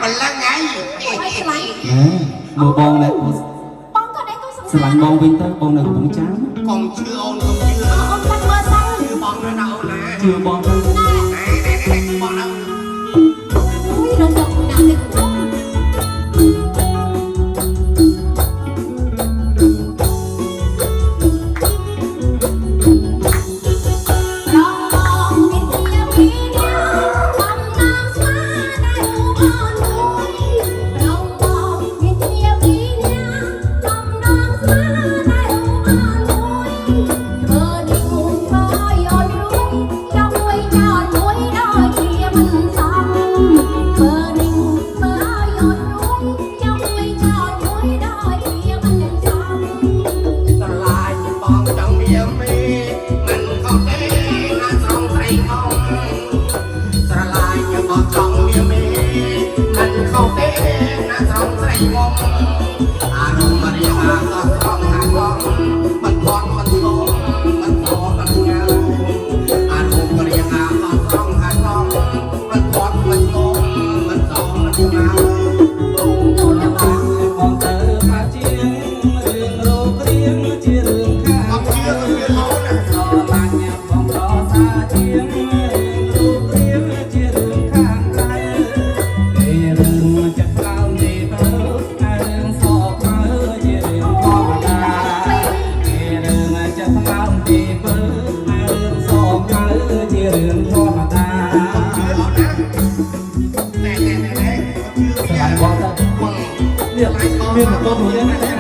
มันละไงมือบองเลยบองก็ได้ก็สลังบองวินเตอร์บองหนึ่งของจ้าคงเชื่อองคงเชื่อองตั้งเบอร์สั่งชื่อบองนะเรานะชื่อบองทั้งไหนบองนะอุ้ยเราจบหนังเลยคุณเรื่องของตัวหนูเนี่ยนะ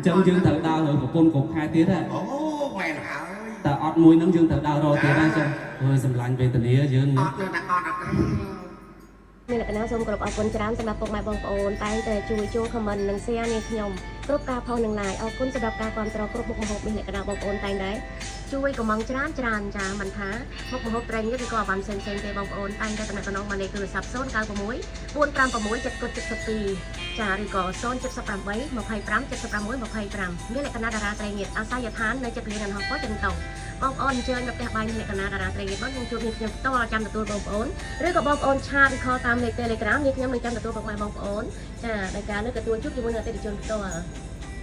ចឹងយើងត្រូវដើរប្រពន្ធគ្រប់ខែទៀតហ៎អូមែនហើយតែអត់មួយនឹងយើងត្រូវដើររកទៀតដែរចឹងហើយសម្លាញ់វេទនាយើងអត់នៅតែអត់មានលក្ខណៈសូមគោរពអរគុណច្រើនសម្រាប់ពុកម៉ែបងប្អូនតែងតែជួយចូលខមមិននិង share នាងខ្ញុំគ្រប់ការផុសនឹង like អរគុណសម្រាប់ការគាំទ្រគ្រប់មុខម្ហូបមានលក្ខណៈបងប្អូនតែងតែជួយកំងច្រើនចាមិនថាមុខម្ហូបត្រីនេះឬក៏អាវ៉ាន់ផ្សេងទេបងប្អូនតែងតែតំណតំណងមកលេខទូរស័ព្ទ096 456 772ចាឬក៏078 25 76 25មានលក្ខណៈតារាត្រីងៀតអាស័យដ្ឋាននៅចិត្តលានហោះប៉ុចិនតុងបងប្អូនអញ្ជើញមកផ្ទះបាយមានលក្ខណៈតារាត្រីងៀតបងជួបនាងខ្ញុំផ្ទាល់ចាំទទួលបងប្អូនឬក៏បងប្អូនឆាតឬខលតាមលេខ Telegram នាងខ្ញុំនឹងចាំទទួលបងប្អូនចាដោយការលើកទទួលជួបជាមួយនឹងអតិថិជនផ្ទាល់